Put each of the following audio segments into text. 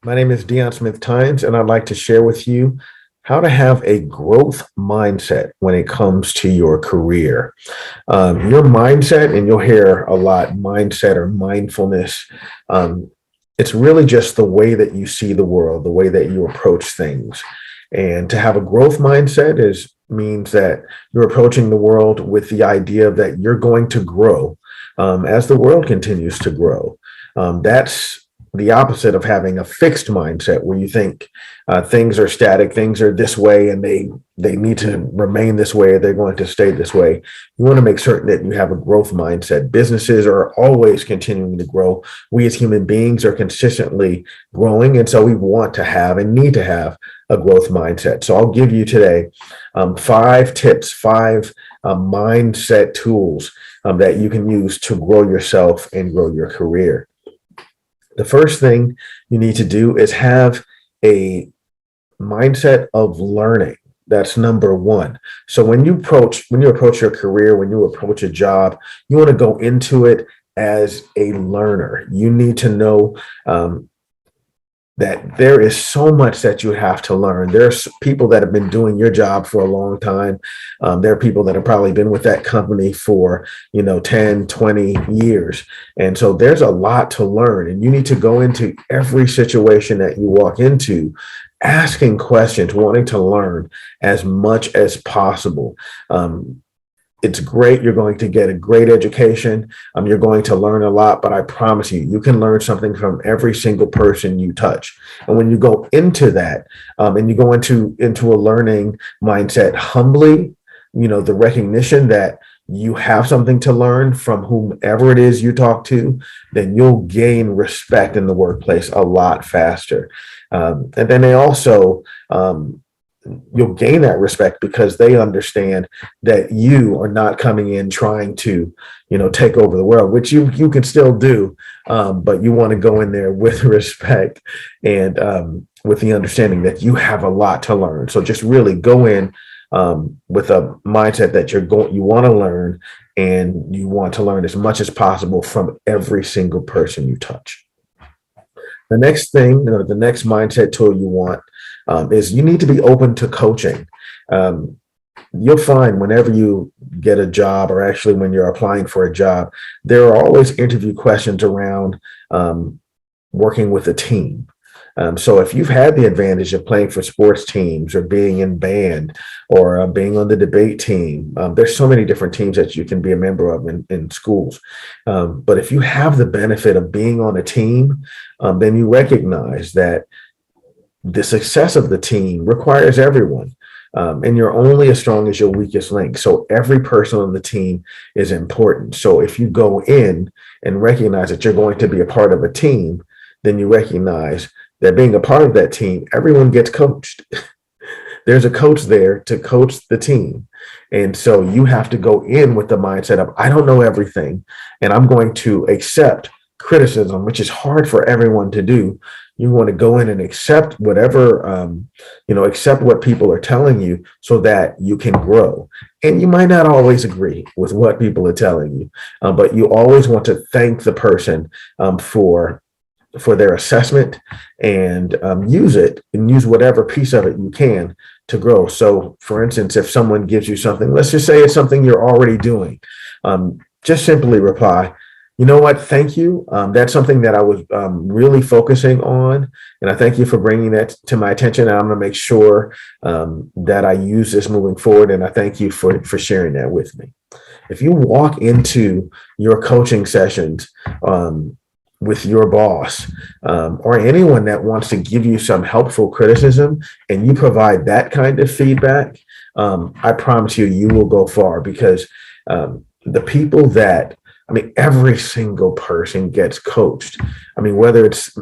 My name is Dion Smith Tynes, and I'd like to share with you how to have a growth mindset when it comes to your career. Your mindset, and you'll hear a lot mindset or mindfulness. It's really just the way that you see the world, the way that you approach things. And to have a growth mindset means that you're approaching the world with the idea that you're going to grow as the world continues to grow. That's the opposite of having a fixed mindset where you think things are static, things are this way, and they need to remain this way, or they're going to stay this way. You want to make certain that you have a growth mindset. Businesses are always continuing to grow. We as human beings are consistently growing, and so we want to have and need to have a growth mindset. So I'll give you today 5 tips, 5 mindset tools that you can use to grow yourself and grow your career. The first thing you need to do is have a mindset of learning. That's number one. So when you approach your career, when you approach a job, you want to go into it as a learner. You need to know that there is so much that you have to learn. There's people that have been doing your job for a long time. There are people that have probably been with that company for, 10, 20 years. And so there's a lot to learn, and you need to go into every situation that you walk into asking questions, wanting to learn as much as possible. It's great. You're going to get a great education. You're going to learn a lot, but I promise you, you can learn something from every single person you touch. And when you go into that, and you go into a learning mindset humbly, the recognition that you have something to learn from whomever it is you talk to, then you'll gain respect in the workplace a lot faster. And then they also, you'll gain that respect because they understand that you are not coming in trying to, take over the world, which you can still do. But you want to go in there with respect and with the understanding that you have a lot to learn. So just really go in with a mindset that you want to learn, and you want to learn as much as possible from every single person you touch. The next thing, the next mindset tool you want is you need to be open to coaching. You'll find whenever you get a job, or actually when you're applying for a job, there are always interview questions around working with a team. So if you've had the advantage of playing for sports teams, or being in band, or being on the debate team, there's so many different teams that you can be a member of in schools. But if you have the benefit of being on a team, then you recognize that the success of the team requires everyone. And you're only as strong as your weakest link. So every person on the team is important. So if you go in and recognize that you're going to be a part of a team, then you recognize that being a part of that team, everyone gets coached. There's a coach there to coach the team. And so you have to go in with the mindset of, I don't know everything, and I'm going to accept criticism, which is hard for everyone to do. You want to go in and accept whatever, accept what people are telling you so that you can grow. And you might not always agree with what people are telling you, but you always want to thank the person for their assessment, and use whatever piece of it you can to grow. So for instance, if someone gives you something, let's just say it's something you're already doing, just simply reply, you know what, thank you. That's something that I was really focusing on, and I thank you for bringing that to my attention. And I'm going to make sure that I use this moving forward, and I thank you for sharing that with me. If you walk into your coaching sessions with your boss, or anyone that wants to give you some helpful criticism, and you provide that kind of feedback, I promise you will go far, because the people that, every single person gets coached. Whether it's,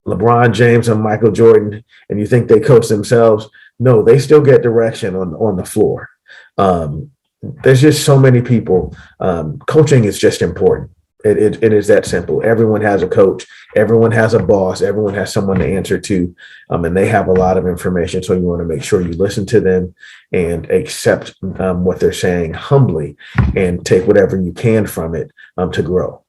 LeBron James and Michael Jordan, and you think they coach themselves, no, they still get direction on the floor. There's just so many people. Coaching is just important. It is that simple. Everyone has a coach. Everyone has a boss. Everyone has someone to answer to, and they have a lot of information. So you want to make sure you listen to them and accept what they're saying humbly, and take whatever you can from it to grow.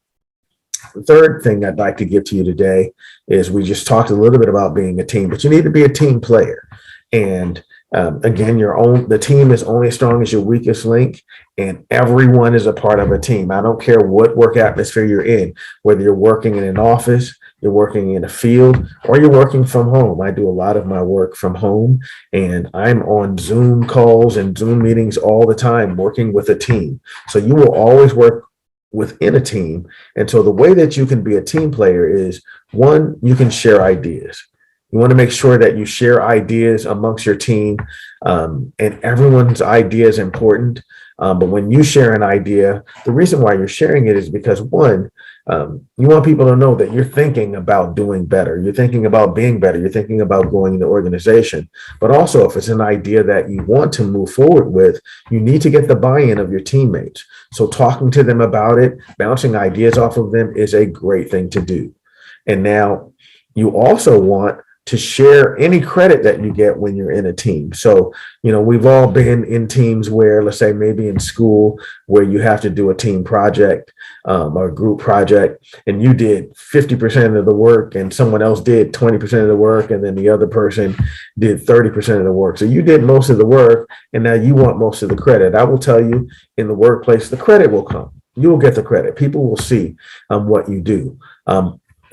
third thing I'd like to give to you today is we just talked a little bit about being a team, but you need to be a team player. And again, the team is only as strong as your weakest link, and everyone is a part of a team. I don't care what work atmosphere you're in, whether you're working in an office, you're working in a field, or you're working from home. I do a lot of my work from home, and I'm on Zoom calls and Zoom meetings all the time working with a team. So you will always work within a team. And so the way that you can be a team player is, one, you can share ideas. You want to make sure that you share ideas amongst your team, and everyone's idea is important. But when you share an idea, the reason why you're sharing it is because, one, you want people to know that you're thinking about doing better. You're thinking about being better. You're thinking about growing the organization. But also, if it's an idea that you want to move forward with, you need to get the buy-in of your teammates. So talking to them about it, bouncing ideas off of them is a great thing to do. And now you also want to share any credit that you get when you're in a team. So, we've all been in teams where, let's say maybe in school, where you have to do a team project or a group project, and you did 50% of the work and someone else did 20% of the work, and then the other person did 30% of the work. So you did most of the work, and now you want most of the credit. I will tell you, in the workplace, the credit will come. You will get the credit. People will see what you do.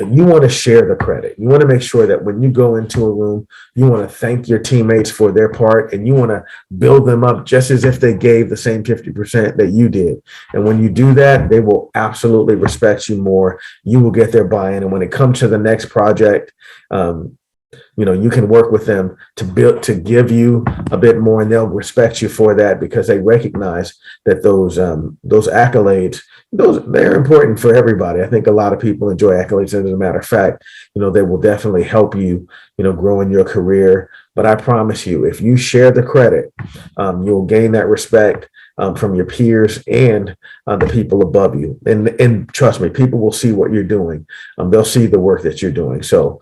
You want to share the credit. You want to make sure that when you go into a room, you want to thank your teammates for their part, and you want to build them up just as if they gave the same 50% that you did. And when you do that, they will absolutely respect you more. You will get their buy-in. And when it comes to the next project, you can work with them to give you a bit more, and they'll respect you for that, because they recognize that those accolades, they're important for everybody. I think a lot of people enjoy accolades. As a matter of fact, they will definitely help you, grow in your career. But I promise you, if you share the credit, you'll gain that respect from your peers and the people above you. And trust me, people will see what you're doing. They'll see the work that you're doing. So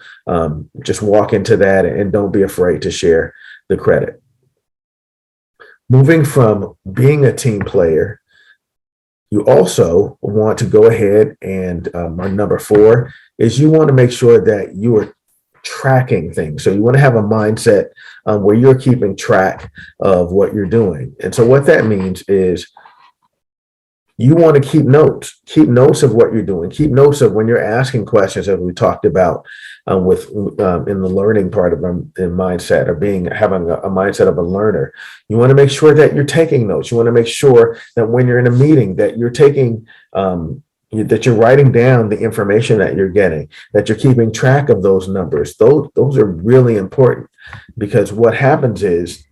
just walk into that and don't be afraid to share the credit. Moving from being a team player, you also want to go ahead and my number 4 is you want to make sure that you are tracking things. So you want to have a mindset where you're keeping track of what you're doing. And so what that means is you want to keep notes of what you're doing, keep notes of when you're asking questions, as we talked about in the learning part of the mindset, or having a mindset of a learner. You want to make sure that you're taking notes. You want to make sure that when you're in a meeting that you're taking that you're writing down the information that you're getting, that you're keeping track of those numbers. Those are really important, because what happens is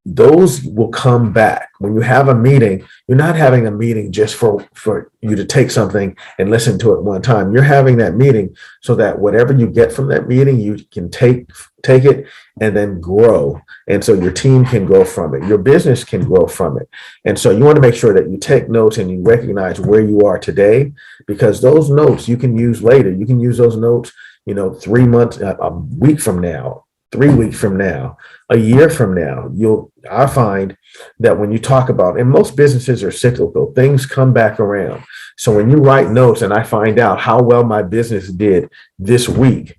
those will come back. When you have a meeting, you're not having a meeting just for you to take something and listen to it one time. You're having that meeting so that whatever you get from that meeting, you can take it and then grow. And so your team can grow from it. Your business can grow from it. And so you want to make sure that you take notes and you recognize where you are today, because those notes you can use later. You can use those notes, 3 months, a week from now, 3 weeks from now, a year from now. I find that when you talk about, and most businesses are cyclical, things come back around. So when you write notes and I find out how well my business did this week,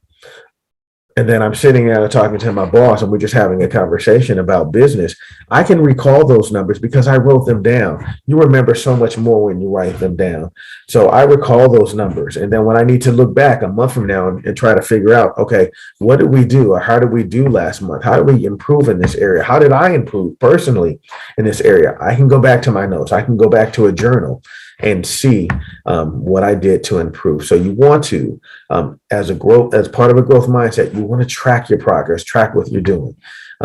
and then I'm sitting there talking to my boss and we're just having a conversation about business, I can recall those numbers because I wrote them down. You remember so much more when you write them down. So I recall those numbers. And then when I need to look back a month from now and try to figure out, okay, what did we do, or how did we do last month? How did we improve in this area? How did I improve personally in this area? I can go back to my notes. I can go back to a journal and see what I did to improve. So you want to, as part of a growth mindset, you want to track your progress, track what you're doing,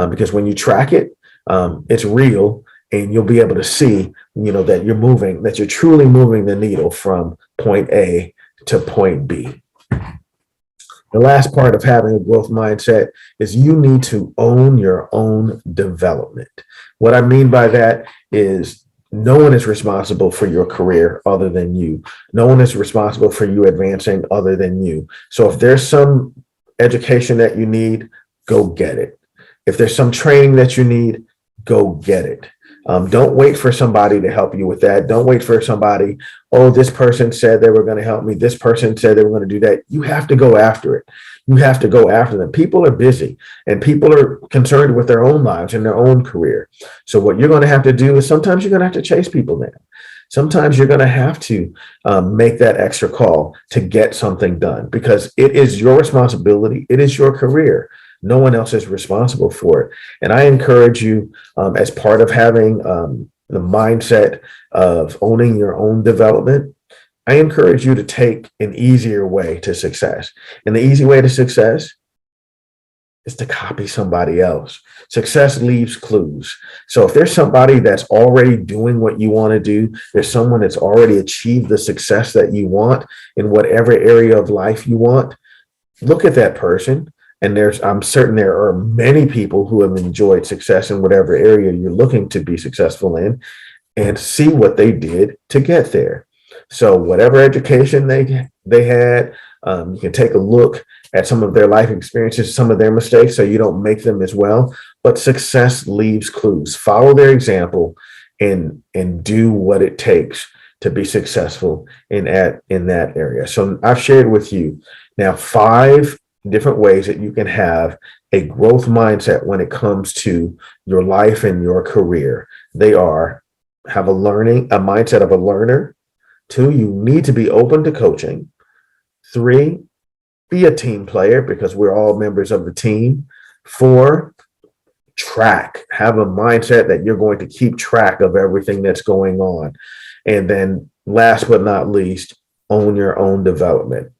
because when you track it, it's real, and you'll be able to see, that you're moving, that you're truly moving the needle from point A to point B. The last part of having a growth mindset is you need to own your own development. What I mean by that is, no one is responsible for your career other than you. No one is responsible for you advancing other than you. So if there's some education that you need, go get it. If there's some training that you need, go get it. Don't wait for somebody to help you with that. Don't wait for somebody, oh, this person said they were going to help me. This person said they were going to do that. You have to go after it. You have to go after them. People are busy and people are concerned with their own lives and their own career. So what you're going to have to do is sometimes you're going to have to chase people down. Sometimes you're going to have to make that extra call to get something done because it is your responsibility. It is your career. No one else is responsible for it. And I encourage you, as part of having the mindset of owning your own development, I encourage you to take an easier way to success. And the easy way to success is to copy somebody else. Success leaves clues. So if there's somebody that's already doing what you want to do, there's someone that's already achieved the success that you want in whatever area of life you want, look at that person. And I'm certain there are many people who have enjoyed success in whatever area you're looking to be successful in, and see what they did to get there. So whatever education they had, you can take a look at some of their life experiences, some of their mistakes, so you don't make them as well. But success leaves clues. Follow their example and do what it takes to be successful in that area. So I've shared with you now 5 different ways that you can have a growth mindset when it comes to your life and your career. They are: have a mindset of a learner. 2, you need to be open to coaching. 3, be a team player because we're all members of the team. 4, have a mindset that you're going to keep track of everything that's going on. And then last but not least, own your own development.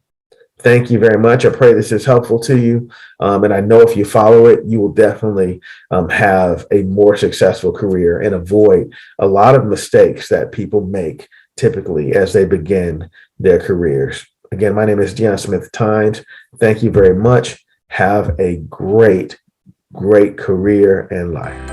Thank you very much. I pray this is helpful to you. And I know if you follow it, you will definitely have a more successful career and avoid a lot of mistakes that people make typically as they begin their careers. Again, my name is Dion Smyth Tynes. Thank you very much. Have a great career and life.